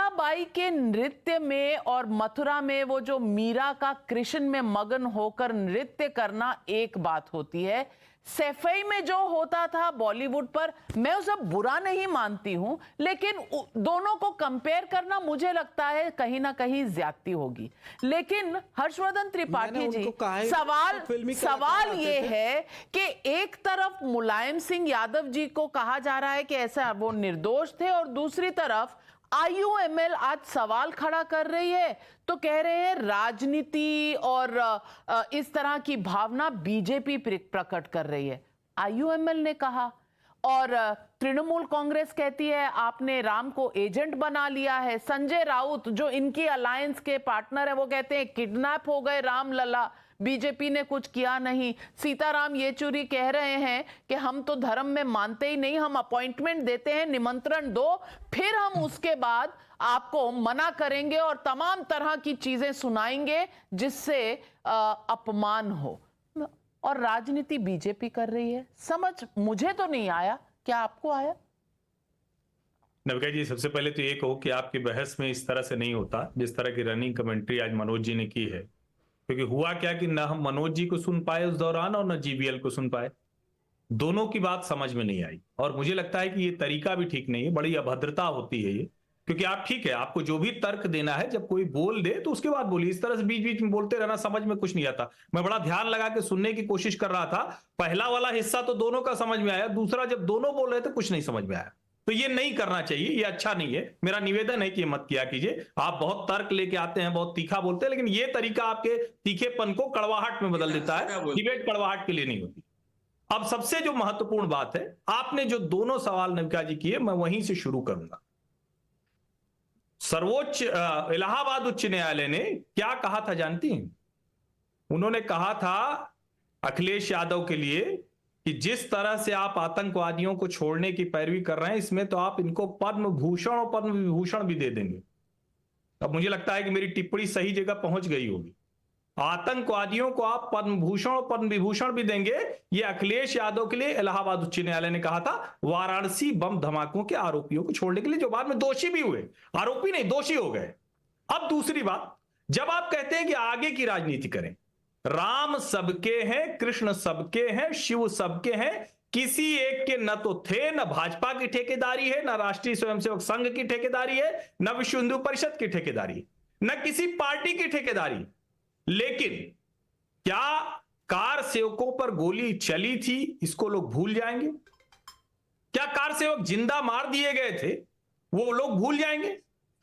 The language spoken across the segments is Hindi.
मीराबाई के नृत्य में और मथुरा में वो जो मीरा का कृष्ण में मगन होकर नृत्य करना एक बात होती है, सैफई में जो होता था बॉलीवुड पर, मैं उसे बुरा नहीं मानती हूं, लेकिन दोनों को कंपेयर करना मुझे लगता है कहीं ना कहीं ज्यादती होगी। लेकिन हर्षवर्धन त्रिपाठी जी, सवाल ये है कि एक तरफ मुलायम सिंह यादव जी को कहा जा रहा है कि ऐसा वो निर्दोष थे, और दूसरी तरफ IUML आज सवाल खड़ा कर रही है, तो कह रहे हैं राजनीति और इस तरह की भावना बीजेपी प्रकट कर रही है। IUML ने कहा, और तृणमूल कांग्रेस कहती है आपने राम को एजेंट बना लिया है। संजय राउत जो इनकी अलायंस के पार्टनर है वो कहते हैं किडनैप हो गए राम लला, बीजेपी ने कुछ किया नहीं। सीताराम येचुरी कह रहे हैं कि हम तो धर्म में मानते ही नहीं, हम अपॉइंटमेंट देते हैं, निमंत्रण दो, फिर हम उसके बाद आपको मना करेंगे और तमाम तरह की चीजें सुनाएंगे जिससे अपमान हो। और राजनीति बीजेपी कर रही है। समझ मुझे तो नहीं आया, क्या आपको आया? नविका जी, सबसे पहले तो ये कहो कि आपकी बहस में इस तरह से नहीं होता जिस तरह की रनिंग कमेंट्री आज मनोज जी ने की है। क्योंकि हुआ क्या कि न हम मनोज जी को सुन पाए उस दौरान और न GVL को सुन पाए। दोनों की बात समझ में नहीं आई, और मुझे लगता है कि ये तरीका भी ठीक नहीं है, बड़ी अभद्रता होती है ये। क्योंकि आप ठीक है, आपको जो भी तर्क देना है, जब कोई बोल दे तो उसके बाद बोलिए। इस तरह से बीच बीच में बोलते रहना समझ में कुछ नहीं आता। मैं बड़ा ध्यान लगा के सुनने की कोशिश कर रहा था, पहला वाला हिस्सा तो दोनों का समझ में आया, दूसरा जब दोनों बोल रहे थे कुछ नहीं समझ में आया। तो ये नहीं करना चाहिए, ये अच्छा नहीं है। मेरा निवेदन है कि ये मत किया कीजिए। आप बहुत तर्क लेके आते हैं, बहुत तीखा बोलते हैं, लेकिन ये तरीका आपके तीखेपन को कड़वाहट में बदल देता है। डिबेट कड़वाहट के लिए नहीं होती। अब सबसे जो महत्वपूर्ण बात है, आपने जो दोनों सवाल नविका जी किए, मैं वहीं से शुरू करूंगा। सर्वोच्च इलाहाबाद उच्च न्यायालय ने क्या कहा था जानती हैं? उन्होंने कहा था अखिलेश यादव के लिए कि जिस तरह से आप आतंकवादियों को छोड़ने की पैरवी कर रहे हैं, इसमें तो आप इनको पद्म भूषण और पद्म विभूषण भी दे देंगे। अब मुझे लगता है कि मेरी टिप्पणी सही जगह पहुंच गई होगी। आतंकवादियों को आप पद्म भूषण और पद्म विभूषण भी देंगे, ये अखिलेश यादव के लिए इलाहाबाद उच्च न्यायालय ने कहा था, वाराणसी बम धमाकों के आरोपियों को छोड़ने के लिए, जो बाद में दोषी भी हुए, आरोपी नहीं दोषी हो गए। अब दूसरी बात, जब आप कहते हैं कि आगे की राजनीति करें, राम सबके हैं, कृष्ण सबके हैं, शिव सबके हैं, किसी एक के न तो थे, न भाजपा की ठेकेदारी है, न राष्ट्रीय स्वयंसेवक संघ की ठेकेदारी है, न विश्व हिंदू परिषद की ठेकेदारी है, न किसी पार्टी की ठेकेदारी। लेकिन क्या कार सेवकों पर गोली चली थी, इसको लोग भूल जाएंगे? क्या कार सेवक जिंदा मार दिए गए थे, वो लोग भूल जाएंगे?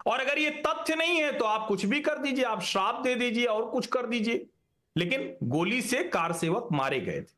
और अगर ये तथ्य नहीं है तो आप कुछ भी कर दीजिए, आप श्राप दे दीजिए और कुछ कर दीजिए, लेकिन गोली से कार सेवक मारे गए थे।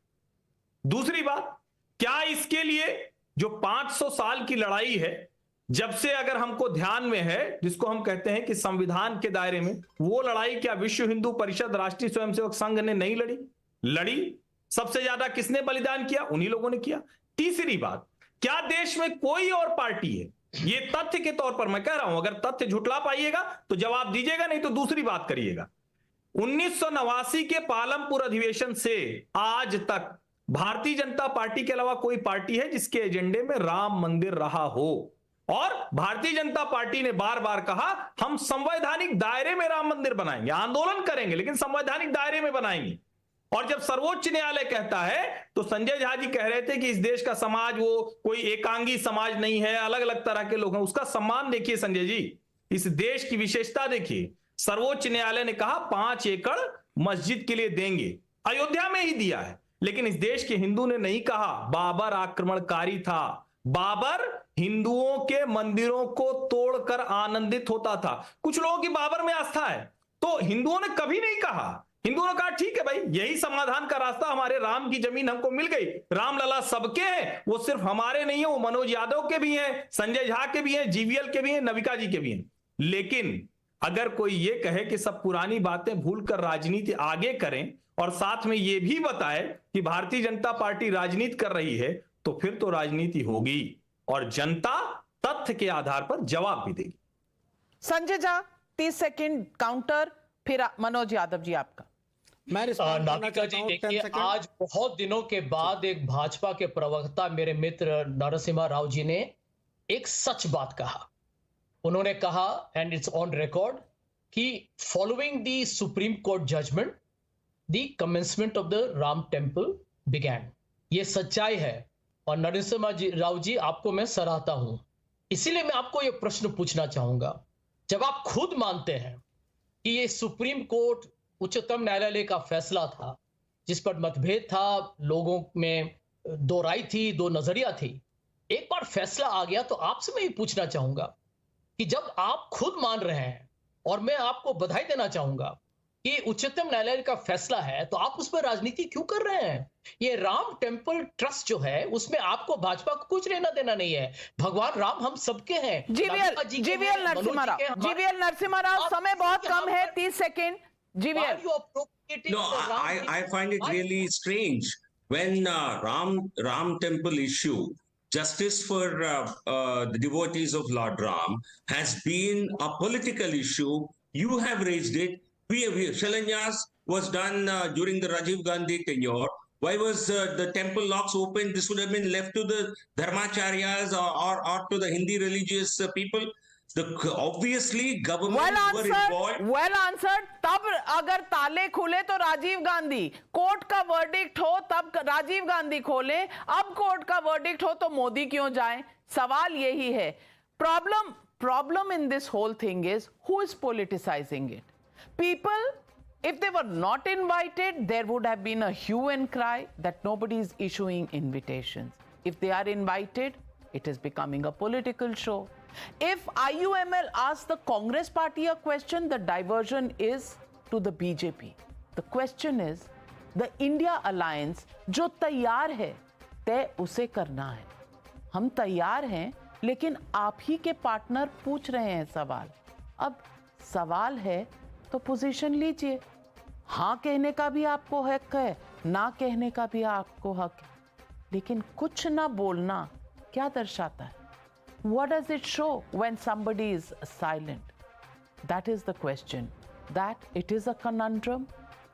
दूसरी बात, क्या इसके लिए जो 500 साल की लड़ाई है, जब से अगर हमको ध्यान में है, जिसको हम कहते हैं कि संविधान के दायरे में, वो लड़ाई क्या विश्व हिंदू परिषद, राष्ट्रीय स्वयंसेवक संघ ने नहीं लड़ी? लड़ी। सबसे ज्यादा किसने बलिदान किया? उन्हीं लोगों ने किया। तीसरी बात, क्या देश में कोई और पार्टी है? ये तथ्य के तौर पर मैं कह रहा हूं, अगर तथ्य झुटला पाइएगा तो जवाब दीजिएगा, नहीं तो दूसरी बात करिएगा। 1989 के पालमपुर अधिवेशन से आज तक भारतीय जनता पार्टी के अलावा कोई पार्टी है जिसके एजेंडे में राम मंदिर रहा हो? और भारतीय जनता पार्टी ने बार बार कहा हम संवैधानिक दायरे में राम मंदिर बनाएंगे, आंदोलन करेंगे लेकिन संवैधानिक दायरे में बनाएंगे। और जब सर्वोच्च न्यायालय कहता है, तो संजय झा जी कह रहे थे कि इस देश का समाज वो कोई एकांगी समाज नहीं है, अलग अलग तरह के लोग हैं। उसका सम्मान देखिए संजय जी, इस देश की विशेषता देखिए। सर्वोच्च न्यायालय ने कहा 5 एकड़ मस्जिद के लिए देंगे, अयोध्या में ही दिया है, लेकिन इस देश के हिंदू ने नहीं कहा बाबर आक्रमणकारी था। बाबर हिंदुओं के मंदिरों को तोड़कर आनंदित होता था। कुछ लोगों की बाबर में आस्था है, तो हिंदुओं ने कभी नहीं कहा, हिंदुओं ने कहा ठीक है भाई, यही समाधान का रास्ता, हमारे राम की जमीन हमको मिल गई, राम लला सबके हैं, वो सिर्फ हमारे नहीं है, वो मनोज यादव के भी हैं, संजय झा के भी हैं, GVL के भी हैं, नविका जी के भी हैं। लेकिन अगर कोई ये कहे कि सब पुरानी बातें भूलकर राजनीति आगे करें और साथ में ये भी बताए कि भारतीय जनता पार्टी राजनीति कर रही है, तो फिर तो राजनीति होगी और जनता तथ्य के आधार पर जवाब भी देगी। संजय झा 30 सेकंड काउंटर, फिर मनोज यादव जी आपका। नाविका जी देखिए, आज बहुत दिनों के बाद एक भाजपा के प्रवक्ता मेरे मित्र नरसिम्हा राव जी ने एक सच बात कहा। उन्होंने कहा, एंड इट्स ऑन रिकॉर्ड, कि following the supreme court judgement the commencement of the Ram temple began. ये सच्चाई है और नरसिम्हा राव जी, आपको मैं सराहता हूं। इसीलिए मैं आपको ये प्रश्न पूछना चाहूंगा, जब आप खुद मानते हैं कि ये सुप्रीम कोर्ट उच्चतम न्यायालय का फैसला था जिस पर मतभेद था, लोगों में दो राय थी, दो नजरिया थी, एक बार फैसला आ गया, तो आपसे मैं ये पूछना चाहूंगा कि जब आप खुद मान रहे हैं, और मैं आपको बधाई देना चाहूंगा कि उच्चतम न्यायालय का फैसला है, तो आप उस पर राजनीति क्यों कर रहे हैं? ये राम टेम्पल ट्रस्ट जो है, उसमें आपको भाजपा को कुछ लेना देना नहीं है। भगवान राम हम सबके हैं। जीवीएल नरसिम्हा राव, समय बहुत कम है, 30 second. GVL, No, I find it really strange when Ram temple issue, justice for the devotees of Lord Ram has been a political issue. You have raised it. Shilanyas was done during the Rajiv Gandhi tenure. Why was the temple locks open? This would have been left to the Dharmacharyas or to the Hindi religious people. Obviously government were involved. well answered। तब अगर ताले खुले तो राजीव गांधी, कोर्ट का वर्डिक्ट हो तब राजीव गांधी खोले, अब कोर्ट का वर्डिक्ट हो तो मोदी क्यों जाएं? सवाल यही है। Problem in this whole thing is who is politicizing it? People, if they were not invited, there would have been a hue and cry that nobody is issuing invitations. If they are invited, it is becoming a political show. If IUML asks the Congress party a question, the diversion is to the BJP. The question is, the India alliance जो तैयार है, तय उसे करना है। हम तैयार हैं, लेकिन आप ही के पार्टनर पूछ रहे हैं सवाल। अब सवाल है तो पोजीशन लीजिए। हाँ कहने का भी आपको हक है, ना कहने का भी आपको हक है, लेकिन कुछ ना बोलना क्या दर्शाता है? What does it show when somebody is silent? That is the question. That it is a conundrum.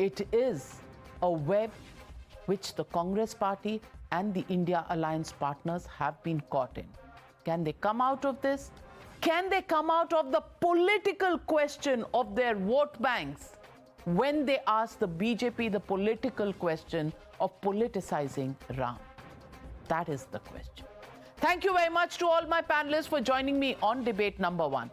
It is a web which the Congress party and the India alliance partners have been caught in. Can they come out of this? Can they come out of the political question of their vote banks when they ask the BJP the political question of politicizing Ram? That is the question. Thank you very much to all my panelists for joining me on debate number 1.